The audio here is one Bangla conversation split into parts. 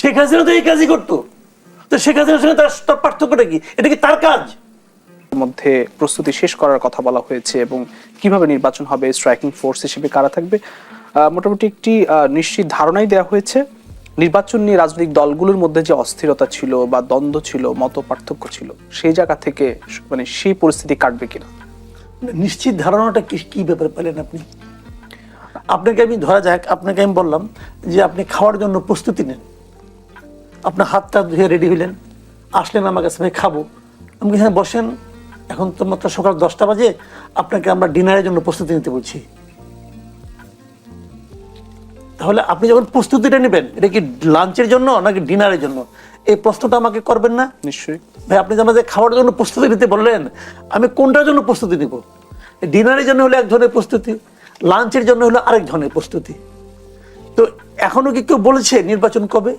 শেখ হাসিনা তো এই কাজই করতো, তো শেখ হাসিনার সঙ্গে তার পার্থক্যটা কি? এটা কি তার কাজ? মধ্যে প্রস্তুতি শেষ করার কথা বলা হয়েছে এবং কিভাবে নির্বাচন হবে, স্ট্রাইকিং ফোর্স হিসেবে কারা থাকবে, মোটামুটি একটি নিশ্চিত ধারণাই দেওয়া হয়েছে। নির্বাচন নিয়ে রাজনৈতিক দলগুলোর মধ্যে যে অস্থিরতা ছিল বা দ্বন্দ্ব ছিল, মত পার্থক্য ছিল, সেই জায়গা থেকে মানে সেই পরিস্থিতি কাটবে কিনা নিশ্চিত ধারণাটা কি ব্যাপারে পেলেন আপনি? আপনাকে আমি ধরা যাক, আপনাকে আমি বললাম যে আপনি খাওয়ার জন্য প্রস্তুতি নেন, আপনার হাতটা ধুয়ে রেডি হইলেন, আসলেন আমার কাছে, ভাই খাবো। আমি এখানে বসেন, এখন তো মাত্র সকাল 10টা বাজে, আপনাকে আমরা ডিনারের জন্য প্রস্তুতি নিতে বলছি। তাহলে আপনি যখন প্রস্তুতিটা নেবেন, এটা কি লাঞ্চের জন্য নাকি ডিনারের জন্য, এই প্রশ্নটা আমাকে করবেন না? নিশ্চয়ই। ভাই আপনি যে আমাদের খাওয়ার জন্য প্রস্তুতি নিতে বললেন, আমি কোনটার জন্য প্রস্তুতি নিব? ডিনারের জন্য হলো এক ধরনের প্রস্তুতি, লাঞ্চের জন্য হলো আরেক ধরনের প্রস্তুতি। তো এখনো কি কেউ বলেছে নির্বাচন কবে?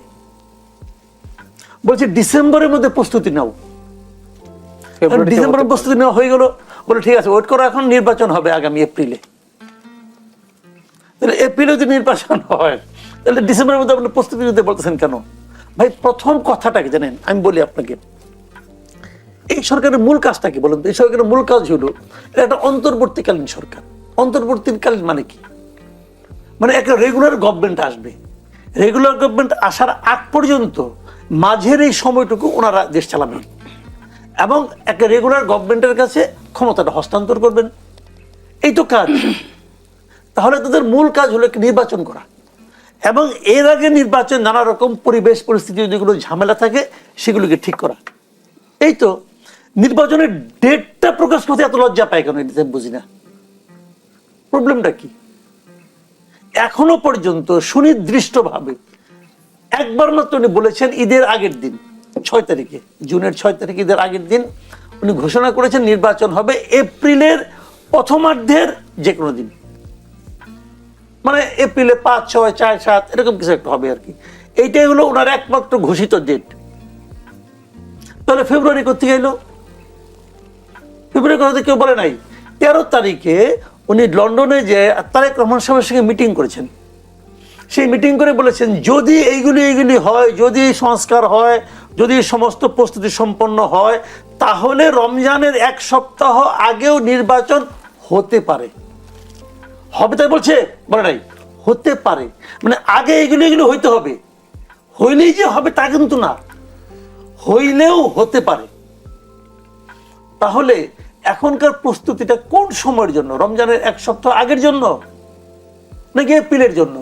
বলছে ডিসেম্বরের মধ্যে প্রস্তুতি নাও। ডিসেম্বরের প্রস্তুতি নেওয়া হয়ে গেল, বলে ঠিক আছে ওয়েট করো, এখন নির্বাচন হবে আগামী এপ্রিলে। তাহলে এপ্রিলে যদি নির্বাচন হয়, তাহলে ডিসেম্বরের মধ্যে আপনি প্রস্তুতি নিতে বলতেছেন কেন? ভাই প্রথম কথাটাকে জানেন, আমি বলি আপনাকে, এই সরকারের মূল কাজটা কি বলুন? এই সরকারের মূল কাজ হলো এটা একটা অন্তর্বর্তীকালীন সরকার। অন্তর্বর্তীকালীন মানে কি? মানে একটা রেগুলার গভর্নমেন্ট আসবে, রেগুলার গভর্নমেন্ট আসার আগ পর্যন্ত মাঝের এই সময়টুকু ওনারা দেশ চালাবেন এবং একটা রেগুলার গভর্নমেন্টের কাছে ক্ষমতাটা হস্তান্তর করবেন, এই তো কাজ। তাহলে তাদের মূল কাজ হলো নির্বাচন করা এবং এর আগে নির্বাচন নানা রকম পরিবেশ পরিস্থিতি যেগুলো ঝামেলা থাকে সেগুলোকে ঠিক করা। এই তো নির্বাচনের ডেটটা প্রকাশ করতে এত লজ্জা পায় কেন, এটা বুঝি না। প্রবলেমটা কি? এখনো পর্যন্ত সুনির্দিষ্টভাবে একবার মাত্র উনি বলেছেন ঈদের আগের দিন 6 তারিখে, জুনের 6 তারিখ ঈদের আগের দিন উনি ঘোষণা করেছেন নির্বাচন হবে এপ্রিলের প্রথমার্ধের যে কোনো দিন, মানে এপ্রিলে 5, 6, 4, 7 এরকম কিছু একটা হবে আর কি। এইটাই হলো ওনার একমাত্র ঘোষিত ডেট। তাহলে ফেব্রুয়ারি কোথেকে এলো? ফেব্রুয়ারি কথা কেউ বলে নাই। 13 তারিখে উনি লন্ডনে যে তারেক রহমান সাহেবের সঙ্গে মিটিং করেছেন, সেই মিটিং করে বলেছেন যদি এইগুলি হয়, যদি সংস্কার হয়, যদি সমস্ত প্রস্তুতি সম্পন্ন হয়, তাহলে রমজানের 1 সপ্তাহ আগেও নির্বাচন হতে পারে। হবে তাই বলছে, বলে নাই, হতে পারে। মানে আগে এগুলো হইতে হবে, হইলেই যে হবে তা কিন্তু না, হইলেও হতে পারে। তাহলে এখনকার প্রস্তুতিটা কোন সময়ের জন্য? রমজানের 1 সপ্তাহ আগের জন্য নাকি এপ্রিলের জন্য?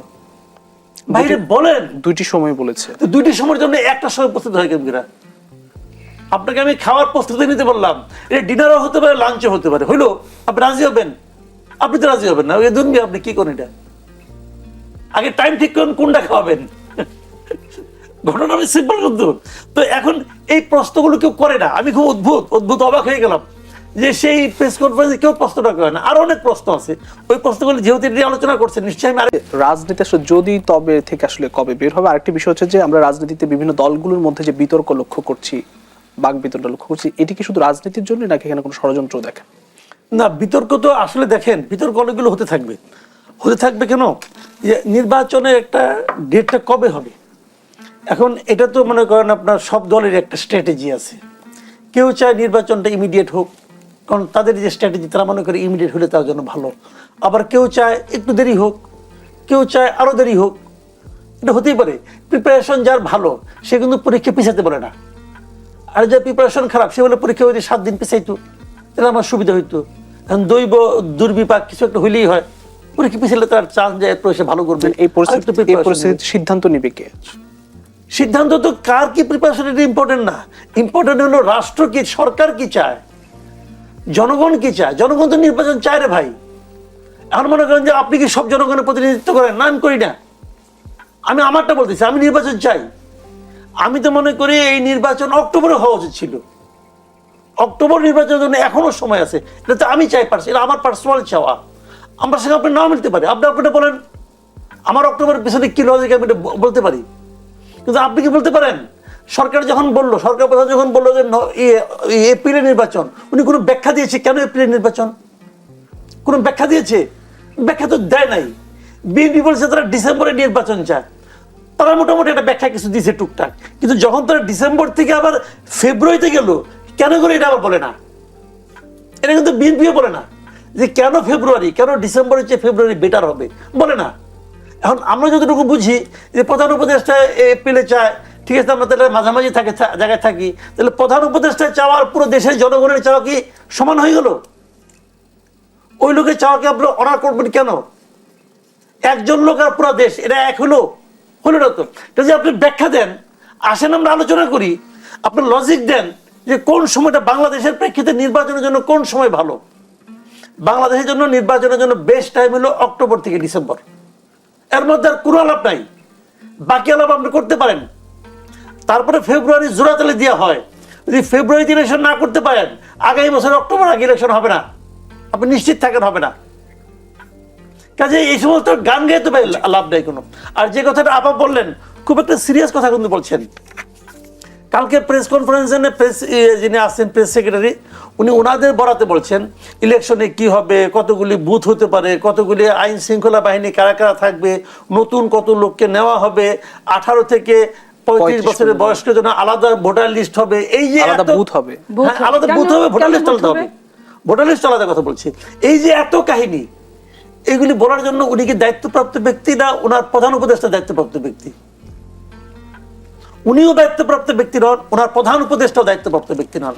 বাইরে বলেন। দুইটি সময় বলেছে। দুইটি সময়ের জন্য একটা সময় প্রস্তুত হয় কেন? আপনাকে আমি খাওয়ার প্রস্তুতি নিতে বললাম, এটা ডিনারও হতে পারে, লাঞ্চও হতে পারে, হইলো আপনি রাজি হবেন? আপনি তো রাজি হবেন না। ওই দুনবি আপনি কি করেন? এটা আগে টাইম ঠিক করুন কোনটা খাওয়াবেন। ঘটনা আমি সিম্পল কিন্তু। তো এখন এই প্রশ্নগুলো কেউ করে না। আমি খুব অদ্ভুত অবাক হয়ে গেলাম যে সেই প্রেস কনফারেন্সে কেউ প্রশ্নটা করে না। আরো অনেক প্রশ্ন আছে, ওই প্রশ্নগুলো যেহেতু আলোচনা করছেন নিশ্চয়ই। রাজনীতি আসলে যদি তবে থেকে আসলে কবে বের হবে? আরেকটি বিষয় হচ্ছে যে আমরা রাজনীতিতে বিভিন্ন দলগুলোর মধ্যে যে বিতর্ক লক্ষ্য করছি, বাক বিতর্ক লক্ষ্য করছি, এটি কি শুধু রাজনীতির জন্য নাকি এখানে কোনো ষড়যন্ত্র দেখেন? না, বিতর্ক তো আসলে দেখেন, বিতর্ক অনেকগুলো হতে থাকবে কেন? যে নির্বাচনের একটা ডেটটা কবে হবে, এখন এটা তো মনে করেন আপনার সব দলের একটা স্ট্র্যাটেজি আছে। কেউ চায় নির্বাচনটা ইমিডিয়েট হোক, কারণ তাদের যে স্ট্র্যাটেজি তারা মনে করে ইমিডিয়েট হলে তার জন্য ভালো। আবার কেউ চায় একটু দেরি হোক, কেউ চায় আরো দেরি হোক। এটা হতেই পারে। প্রিপারেশন যার ভালো সে কিন্তু পরীক্ষা পিছাতে পারে না, আর যার প্রিপারেশন খারাপ সে বলে পরীক্ষা যদি 7 দিন পিছাইতো তাহলে আমার সুবিধা হইতো। এখন দৈব দুর্বিপাক কিছু একটা হইলেই হয়, পরীক্ষা পিছালে তার চান্স যায় সে ভালো করবে। এই পরিস্থিতি সিদ্ধান্ত নিবে কে? সিদ্ধান্ত তো কার কি প্রিপারেশন এটা ইম্পর্টেন্ট না। ইম্পর্টেন্ট হলো রাষ্ট্র কি, সরকার কি চায়, জনগণ কি চায়। জনগণ তো নির্বাচন চায় রে ভাই। এখন মনে করেন যে আপনি কি সব জনগণের প্রতিনিধিত্ব করেন? না, আমি করি না। আমি আমারটা বলতেছি, আমি নির্বাচন চাই। আমি তো মনে করি এই নির্বাচন অক্টোবরে হওয়া উচিত ছিল। অক্টোবর নির্বাচনের জন্য এখনো সময় আছে। এটা তো আমি চাই, এটা আমার পার্সোনাল চাওয়া। আমার সঙ্গে আপনার নাও মিলতে পারে, আপনি আপনারটা বলেন। আমার অক্টোবরের পিছনে কি লজিক আমি বলতে পারি, কিন্তু আপনি কি বলতে পারেন? সরকার যখন বললো, সরকার প্রধান যখন বললো যে এপ্রিলে নির্বাচন, উনি কোনো ব্যাখ্যা দিয়েছে কেন এপ্রিলে নির্বাচন? কোনো ব্যাখ্যা দিয়েছে? ব্যাখ্যা তো দেয় নাই। বিএনপি বলছে তারা ডিসেম্বরে নির্বাচন চায়। তারা মোটামুটি একটা ব্যাখ্যা কিছু দিয়েছে টুকটাক, কিন্তু যখন তারা ডিসেম্বর থেকে আবার ফেব্রুয়ারিতে গেল, কেন করে এটা আবার বলে না। এটা কিন্তু বিএনপিও বলে না যে কেন ফেব্রুয়ারি, কেন ডিসেম্বরের চেয়ে ফেব্রুয়ারি বেটার হবে, বলে না। এখন আমরা যতটুকু বুঝি যে প্রধান উপদেষ্টা এপ্রিলে চায়, ঠিক আছে, আমরা তাহলে মাঝামাঝি জায়গায় থাকি, তাহলে প্রধান উপদেষ্টা চাওয়ার পুরো দেশের জনগণের চাওয়া কি সমান হয়ে গেল? ওই লোকের চাওয়াকে আপনি অনার করবেন কেন? একজন লোক আর পুরো দেশ, এটা এক হলো না তো। যদি আপনি ব্যাখ্যা দেন, আসেন আমরা আলোচনা করি, আপনি লজিক দেন যে কোন সময়টা বাংলাদেশের প্রেক্ষিতে নির্বাচনের জন্য কোন সময় ভালো। বাংলাদেশের জন্য নির্বাচনের জন্য বেস্ট টাইম হলো অক্টোবর থেকে ডিসেম্বর, এর মধ্যে আর কোনো আলাপ নাই। বাকি আলাপ আপনি করতে পারেন। তারপরে ফেব্রুয়ারি জোড়া তালে দেওয়া হয়, যদি ফেব্রুয়ারিতে ইলেকশন না করতে পারেন, আগামী বছর অক্টোবর আগে ইলেকশন হবে না, আপনি নিশ্চিত থাকেন হবে না। কাজে এই সমস্ত গান গাইতে পারে লাভ নাই কোনো। আর যে কথাটা আপা বললেন, খুব একটা সিরিয়াস কথা কিন্তু বলছেন। কালকে প্রেস কনফারেন্সে যিনি আসছেন প্রেস সেক্রেটারি, উনি ওনাদের বরাতে বলছেন ইলেকশনে কি হবে, কতগুলি বুথ হতে পারে, কতগুলি আইন শৃঙ্খলা বাহিনী কারা কারা থাকবে, নতুন কত লোককে নেওয়া হবে, 18 থেকে 35 বছরের বয়স্কের জন্য আলাদা ভোটার লিস্ট হবে, এই যে আলাদা বুথ হবে, আলাদা বুথ হবে, ভোটার লিস্ট আলাদা হবে, ভোটার লিস্ট আলাদা কথা বলছি। এই যে এত কাহিনী, এগুলি বলার জন্য উনি কি দায়িত্বপ্রাপ্ত ব্যক্তি না ওনার প্রধান উপদেষ্টা দায়িত্বপ্রাপ্ত ব্যক্তি? উনিও দায়িত্বপ্রাপ্ত ব্যক্তি নন, ওনার প্রধান উপদেষ্টাও দায়িত্বপ্রাপ্ত ব্যক্তি নন।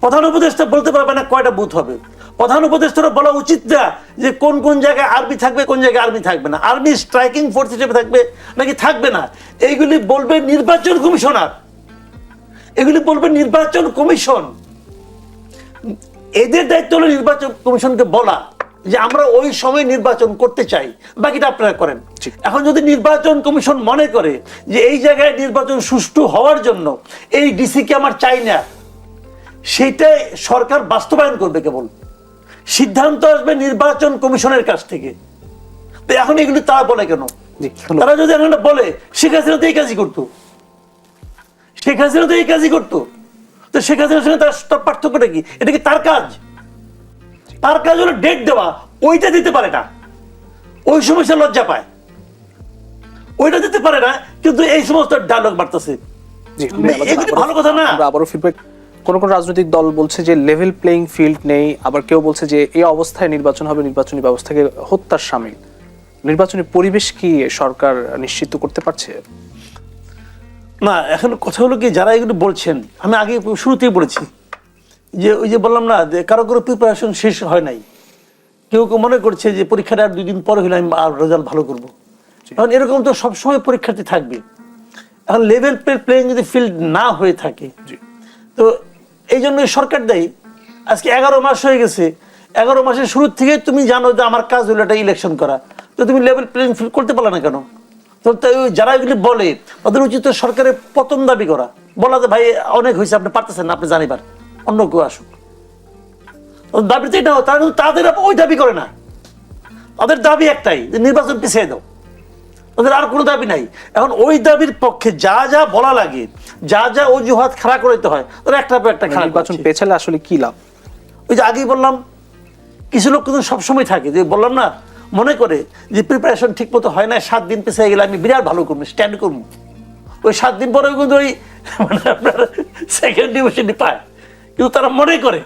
প্রধান উপদেষ্টা বলতে পারবে না কয়টা বুথ হবে। প্রধান উপদেষ্টারও বলা উচিত না যে কোন কোন জায়গায় আর্মি থাকবে, কোন জায়গায় আর্মি থাকবে না, আর্মি স্ট্রাইকিং ফোর্স হিসেবে থাকবে নাকি থাকবে না, এইগুলি বলবে নির্বাচন কমিশনার, এগুলি বলবে নির্বাচন কমিশন। এদের দায়িত্ব হলো নির্বাচন কমিশনকে বলা যে আমরা ওই সময় নির্বাচন করতে চাই, বাকিটা আপনারা করেন। এখন যদি নির্বাচন কমিশন মনে করে যে এই জায়গায় নির্বাচন সুষ্ঠু হওয়ার জন্য এই ডিসিকে আমার চাই না, সেটাই সরকার বাস্তবায়ন করবে, কেবল সিদ্ধান্ত আসবে নির্বাচন কমিশনের কাছ থেকে। তো এখন এগুলি তারা বলে কেন? তারা যদি এখন বলে শেখ হাসিনা তো এই কাজই করতো, শেখ হাসিনা তো এই কাজই করতো, তো শেখ হাসিনার সঙ্গে তার পার্থক্যটা কি? এটা কি তার কাজ? তার কাজ হলো ডেট দেওয়া, ওইটা দিতে পারে না, ওই সময় সে লজ্জা পায়, ওইটা দিতে পারে না, কিন্তু এই সমস্ত ডায়লগ বাড়তেছে, এগুলি ভালো কথা না। আবারও ফিডব্যাক, কোন কোন রাজনৈতিক দল বলছে যে লেভেল প্লেইং ফিল্ড নেই, আবার কেউ বলছে যে এই অবস্থায় নির্বাচন হবে, নির্বাচনী ব্যবস্থাকে হত্যার শামিল। নির্বাচনী পরিবেশ কি সরকার নিশ্চিত করতে পারছে? না, এখন কথা হলো কি, যারা এগুলো বলছেন, আমি আগে শুরুতেই বলেছি যে ওই যে বললাম না যে কারো কারো প্রিপারেশন শেষ হয় নাই, কেউ কেউ মনে করছে যে পরীক্ষাটা আর 2 দিন পরে হলে আমি আর রেজাল্ট ভালো করবো। এখন এরকম তো সবসময় পরীক্ষার্থী থাকবে। এখন লেভেল প্লেইং যদি ফিল্ড না হয়ে থাকে, তো এই জন্য সরকার দেয়। আজকে 11 মাস হয়ে গেছে, 11 মাসের শুরু থেকে তুমি জানো যে আমার কাজ হলো একটা ইলেকশন করা, তো তুমি লেভেল প্লেইং ফিল্ড করতে পারলে না কেন? তো যারা এগুলি বলে তাদের উচিত সরকারের পতন দাবি করা, বলা যে ভাই অনেক হয়েছে, আপনি পারতেছেন না, আপনি জানিবার, অন্য কেউ আসুক। দাবিতে এটা হয়, তাদের ওই দাবি করে না, তাদের দাবি একটাই যে নির্বাচন পিছিয়ে দাও, তাদের আর কোনো দাবি নাই। এখন ওই দাবির পক্ষে যা যা বলা লাগে, যা যা অজুহাত খাড়া করতে হয়, তারা একটা পর একটা খাড়া। নির্বাচন পেছালে আসলে কি লাভ? ওই যে আগেই বললাম, কিছু লোক কিন্তু সবসময় থাকে যে বললাম না, মনে করে যে প্রিপারেশন ঠিক মতো হয় না, 7 দিন পিছিয়ে গেলে আমি বিরাট ভালো করবো, স্ট্যান্ড করবো, ওই 7 দিন পরে কিন্তু ওই মানে আপনার সেকেন্ড ডিভিশন পায়, কিন্তু তারা মনে করে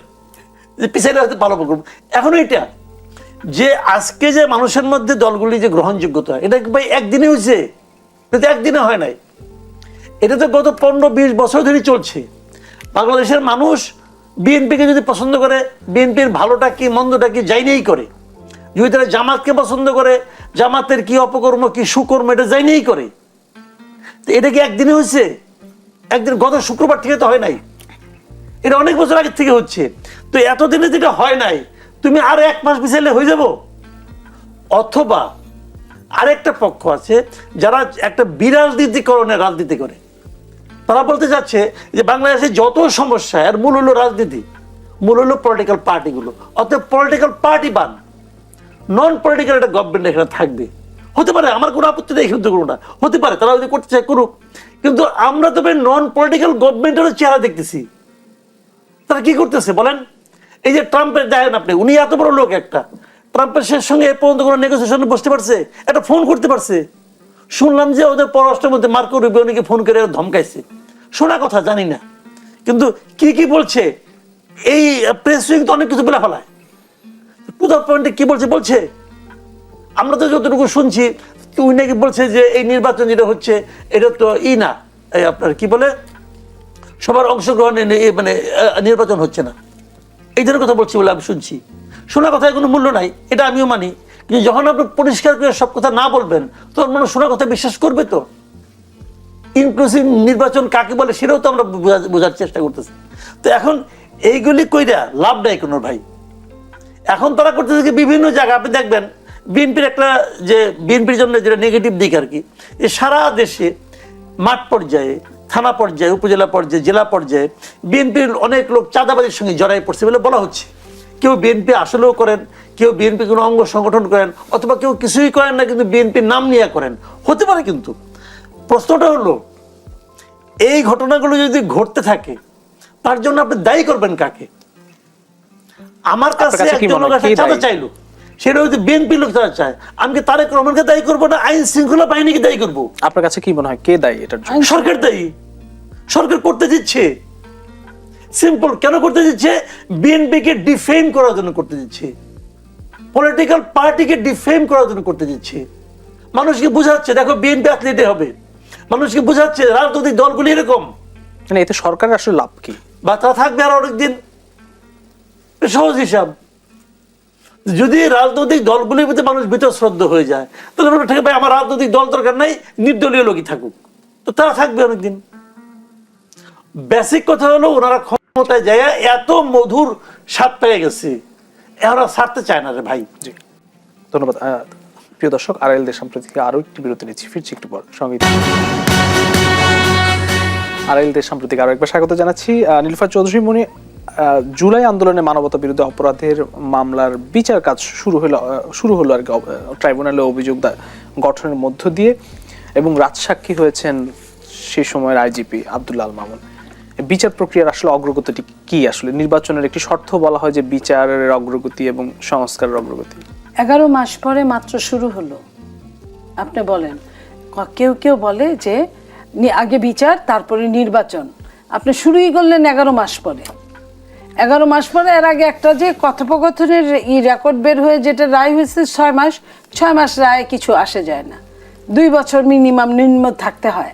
যে পিছিয়ে হয়তো ভালো করবো। এখন এটা যে আজকে যে মানুষের মধ্যে দলগুলি যে গ্রহণযোগ্যতা, এটা ভাই একদিনে হয়েছে, এটা তো একদিনে হয় নাই, এটা তো গত 15-20 বছর ধরে চলছে। বাংলাদেশের মানুষ বিএনপিকে যদি পছন্দ করে, বিএনপির ভালোটা কি মন্দটা কি যাইনেই করে, যদি তারা জামাতকে পছন্দ করে, জামাতের কি অপকর্ম কি সুকর্ম এটা যাইনেই করে। তো এটা কি একদিনে হয়েছে? একদিন গত শুক্রবার থেকে তো হয় নাই, এটা অনেক বছর আগের থেকে হচ্ছে। তো এতদিনে যেটা হয় নাই, তুমি আরো 1 মাস পিছাইলে হয়ে যাব। অথবা আরেকটা পক্ষ আছে যারা একটা বিরাজনীতিকরণের রাজনীতি করে, তারা বলতে চাচ্ছে যে বাংলাদেশে যত সমস্যা এর মূল হলো রাজনীতি, মূল হলো পলিটিক্যাল পার্টিগুলো, অর্থাৎ পলিটিক্যাল পার্টি বান, নন পলিটিক্যাল একটা গভর্নমেন্ট এখানে থাকবে। হতে পারে, আমার কোনো আপত্তি নেই, কিন্তু করুন না, হতে পারে, তারা যদি করতে চায় করুক, কিন্তু আমরা তবে নন পলিটিক্যাল গভর্নমেন্টেরও চেহারা দেখতেছি। তারা কি করতেছে বলেন? এই যে ট্রাম্পের দেখেন আপনি, উনি এত বড় লোক, একটা ট্রাম্পের সঙ্গে এ পর্যন্ত কোনো নেগোসিয়েশনে বসতে পারছে, একটা ফোন করতে পারছে, শুনলাম যে ওদের পররাষ্ট্রমন্ত্রী মার্কো রুবিওকে ফোন করে ধমকাইছে, শোনা কথা জানি না, কিন্তু কি কি বলছে এই প্রেস উইং তো অনেক কিছু বলে ফেলায়। টু দ্য পয়েন্টে কি বলছে, বলছে আমরা তো যতটুকু শুনছি উনি নাকি বলছে যে এই নির্বাচন যেটা হচ্ছে এটা তো না, এই আপনার কি বলে সবার অংশগ্রহণে মানে নির্বাচন হচ্ছে না, এই ধরনের কথা বলছি বলে আমি শুনছি। শোনা কথায় কোনো মূল্য নাই, এটা আমিও মানি, কিন্তু যখন আপনি পরিষ্কার করে সব কথা না বলবেন তখন মানুষ শোনা কথা বিশ্বাস করবে। তো ইনক্লুসিভ নির্বাচন কাকে বলে সেটাও তো আমরা বোঝার চেষ্টা করতেছি। তো এখন এইগুলি কইরা লাভ নাই কোনো ভাই। এখন তারা করতেছে কি বিভিন্ন জায়গায় আপনি দেখবেন বিএনপির একটা যে বিএনপির জন্য যেটা নেগেটিভ দিক আর কি, যে সারা দেশে মাঠ পর্যায়ে, থানা পর্যায়ে, উপজেলা পর্যায়ে, জেলা পর্যায়ে বিএনপির অনেক লোক চাঁদাবাজির সঙ্গে জড়াই পড়ছে বলে বলা হচ্ছে। কেউ বিএনপি আসলেও করেন, কেউ বিএনপি কোনো অঙ্গ সংগঠন করেন, অথবা কেউ কিছুই করেন না কিন্তু বিএনপির নাম নিয়ে করেন, হতে পারে। কিন্তু প্রশ্নটা হলো এই ঘটনাগুলো যদি ঘটতে থাকে তার জন্য আপনি দায়ী করবেন কাকে? আমার কাছে একজন লোক চাঁদা চাইলো, সেটা হচ্ছে বিএনপি লোক চাঁদা চায়, আমি কি তারেক রহমানকে দায়ী করবো না আইন শৃঙ্খলা বাহিনীকে দায়ী করবো? আপনার কাছে কি মনে হয় কে দায়ী এটার জন্য? সরকার দায়ী। সরকার করতে দিচ্ছে, সিম্পল। কেন করতে দিচ্ছে? বিএনপিকে ডিফেম করার জন্য করতে দিচ্ছে, পলিটিক্যাল পার্টিকে ডিফেম করার জন্য করতে দিচ্ছে। মানুষকে বোঝাচ্ছে দেখো বিএনপি আসলে এটা হবে, মানুষকে বোঝাচ্ছে রাজনৈতিক দলগুলি এরকম। মানে এতে সরকারের আসলে লাভ কি? বা তা থাকবে আর অনেকদিন। সহজ হিসাব, যদি রাজনৈতিক দলগুলির প্রতি মানুষ বিতশ্রদ্ধ হয়ে যায় তাহলে ঠিক ভাই আমার রাজনৈতিক দল দরকার নাই, নির্দলীয় লোকই থাকুক, তো তারা থাকবে অনেকদিন। বেসিক কথা হলো ওনারা ক্ষমতায় যায় এত মধুর স্বাদ পেয়ে গেছে, এরা ছাড়তে চায় না রে ভাই। জি, ধন্যবাদ। প্রিয় দর্শক, আরএল দেশাম্প্রতি থেকে আরো একটি বিরতি নিচ্ছি, ফিরছি একটু পর সঙ্গে। আরএল দেশাম্প্রতি আরো একবার স্বাগত জানাচ্ছি। নীলুফার চৌধুরী মনি, জুলাই আন্দোলনে মানবতা বিরোধী অপরাধের মামলার বিচার কাজ শুরু হলো আর কি, ট্রাইব্যুনালে অভিযোগ গঠনের মধ্য দিয়ে, এবং রাজসাক্ষী হয়েছেন সেই সময়ের আইজিপি আব্দুল্লাহ আল মামুন। বিচার প্রক্রিয়ার আসলে অগ্রগতিটি কি? আসলে নির্বাচনের একটি শর্ত বলা হয় যে বিচারের অগ্রগতি এবং সংস্কারের অগ্রগতি। 11 মাস পরে মাত্র শুরু হলো। আপনি বলেন, কেউ কেউ বলে যে আগে বিচার তারপরে নির্বাচন, আপনি শুরুই করলেন 11 মাস পরে। 11 মাস পরে, এর আগে একটা যে কথোপকথনের রেকর্ড বের হয়ে যেটা রায় হয়েছে 6 মাস, 6 মাস রায় কিছু আসে যায় না, 2 বছর মিনিমাম নিম্ন থাকতে হয়।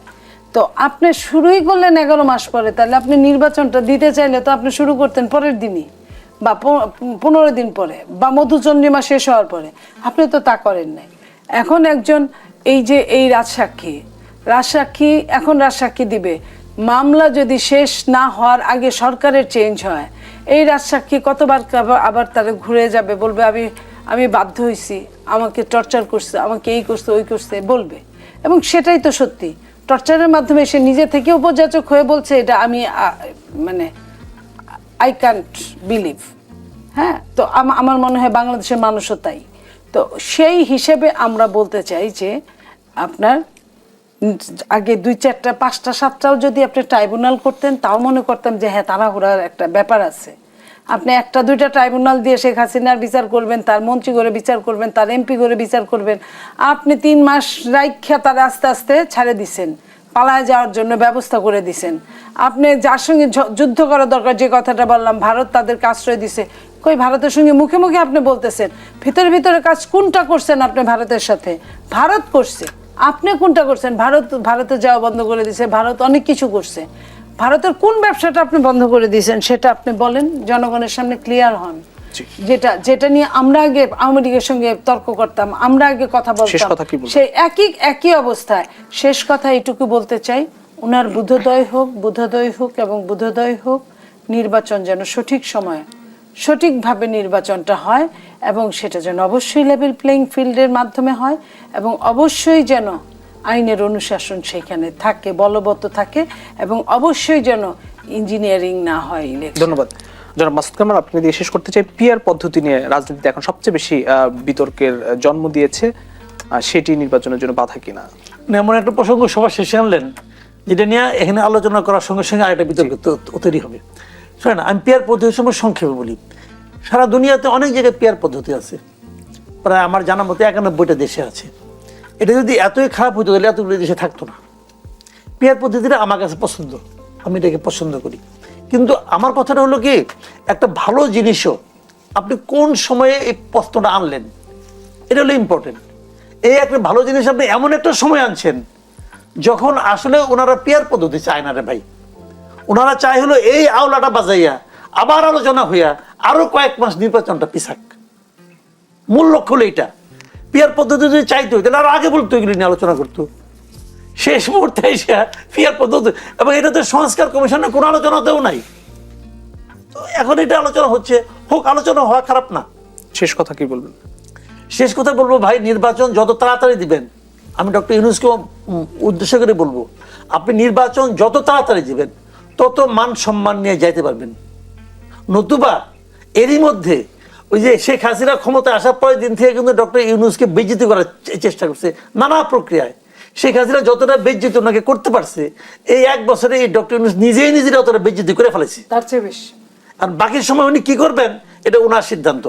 তো আপনি শুরুই করলেন 11 মাস পরে, তাহলে আপনি নির্বাচনটা দিতে চাইলে তো আপনি শুরু করতেন পরের দিনই, বা 15 দিন পরে, বা মধুচন্দ্রিমা শেষ হওয়ার পরে। আপনি তো তা করেন নাই। এখন একজন এই যে এই রাজসাক্ষী এখন রাজসাক্ষী দিবে, মামলা যদি শেষ না হওয়ার আগে সরকারের চেঞ্জ হয়, এই রাজসাক্ষী কতবার আবার তারা ঘুরে যাবে, বলবে আমি বাধ্য হয়েছি, আমাকে টর্চার করছে, আমাকে এই করছে ওই করছে বলবে। এবং সেটাই তো সত্যি, টর্চারের মাধ্যমে সে নিজে থেকে উপযাচক হয়ে বলছে এটা আমি মানে আই ক্যান্ট বিলিভ। হ্যাঁ, তো আমার মনে হয় বাংলাদেশের মানুষও তাই। তো সেই হিসেবে আমরা বলতে চাই যে আপনার আগে 2, 4টা, 5টা, 7টাও যদি আপনি ট্রাইব্যুনাল করতেন তাও মনে করতাম যে হ্যাঁ তাড়াহুড়ার একটা ব্যাপার আছে। আপনি 1টা 2টা ট্রাইব্যুনাল দিয়ে শেখ হাসিনার বিচার করবেন, তার মন্ত্রী করে বিচার করবেন, তার এমপি করে বিচার করবেন। আপনি 3 মাস রাইখা তারা আস্তে আস্তে ছাড়ে দিছেন, পালায় যাওয়ার জন্য ব্যবস্থা করে দিছেন। আপনি যার সঙ্গে যুদ্ধ করা দরকার, যে কথাটা বললাম, ভারত তাদেরকে আশ্রয় দিছে, কই ভারতের সঙ্গে মুখে মুখে আপনি বলতেছেন, ভিতরে ভিতরে কাজ কোনটা করছেন আপনি ভারতের সাথে? ভারত করছে, আপনি কোনটা করছেন? ভারতে যাওয়া বন্ধ করে দিয়েছে, ভারত অনেক কিছু করছে। ভারতের কোন ব্যবসাটা আপনি বন্ধ করে দিয়েছেন সেটা আপনি বলেন, জনগণের সামনে ক্লিয়ার হন। যেটা নিয়ে আমরা আগে আওয়ামী লীগের সঙ্গে তর্ক করতাম, আমরা আগে কথা বলতাম, সেই একই অবস্থায়। শেষ কথা এইটুকু বলতে চাই, ওনার বোধোদয় হোক এবং বোধোদয় হোক, নির্বাচন যেন সঠিক সময়ে সঠিকভাবে নির্বাচনটা হয়, এবং সেটা যেন অবশ্যই লেভেল প্লেইং ফিল্ডের মাধ্যমে হয়, এবং অবশ্যই যেন আইনের অনুশাসন সেখানে থাকে, বলবৎ থাকে, এবং অবশ্যই যেন ইঞ্জিনিয়ারিং না হয় ইলেকশন। ধন্যবাদ। জনাব মাসুদ কামাল, আপনি দিয়ে শেষ করতে চাই, পিআর পদ্ধতি নিয়ে রাজনীতিতে এখন সবচেয়ে বেশি বিতর্কের জন্ম দিয়েছে, সেটি নির্বাচনের জন্য বাধা কিনা? এমন একটা প্রসঙ্গ সবার শেষে আনলেন যেটা নিয়ে এখানে আলোচনা করার সঙ্গে সঙ্গে আরেকটা বিতর্ক তৈরি হবে। শোনেন, আমি পিআর পদ্ধতি সম্পর্কে সংক্ষেপে বলি। সারা দুনিয়াতে অনেক জায়গায় পিআর পদ্ধতি আছে, প্রায় আমার জানা মতে 91টা দেশে আছে। এটা যদি এতই খারাপ হতো তাহলে এতগুলো দেশে থাকতো না। পিয়ার পদ্ধতিটা আমার কাছে পছন্দ, আমি এটাকে পছন্দ করি। কিন্তু আমার কথাটা হলো কি, একটা ভালো জিনিসও আপনি কোন সময়ে এই প্রশ্নটা আনলেন, এটা হলো ইম্পর্টেন্ট। এই একটা ভালো জিনিস আপনি এমন একটা সময় আনছেন যখন আসলে ওনারা পিয়ার পদ্ধতি চায় না রে ভাই। ওনারা চায় হলো এই আওলাটা বাজাইয়া আবার আলোচনা হইয়া আরো কয়েক মাস নির্বাচনটা পিছাক। মূল লক্ষ্য হলো এইটা। পিয়ার পদ্ধতি যদি চাইতো তাহলে আরো আগে বলতো, এগুলি নিয়ে আলোচনা করতো। শেষ মুহূর্তে এসে পিয়ার পদ্ধতি, এবং এটা তো সংস্কার কমিশনের কোনো আলোচনাতেও নাই। তো এখন এটা আলোচনা হচ্ছে, হোক, আলোচনা হওয়া খারাপ না। শেষ কথা কি বলবেন? শেষ কথা বলবো ভাই, নির্বাচন যত তাড়াতাড়ি দিবেন, আমি ডক্টর ইউনূসকে উদ্দেশ্য করে বলবো, আপনি নির্বাচন যত তাড়াতাড়ি দিবেন তত মান সম্মান নিয়ে যাইতে পারবেন। নতুবা এরই মধ্যে ওই যে শেখ হাসিনা ক্ষমতায় আসার পরের দিন থেকে কিন্তু ডক্টর ইউনূসকে বেইজ্জতি করার চেষ্টা করছে নানা প্রক্রিয়ায়। শেখ হাসিনা যতটা বেইজ্জতি ওনাকে করতে পারছে, এই 1 বছরে এই ডক্টর ইউনূস নিজেই অতটা বেইজ্জতি করে ফেলেছে। তার চেয়ে বেশি। আর বাকি সময় উনি কি করবেন এটা ওনার সিদ্ধান্ত।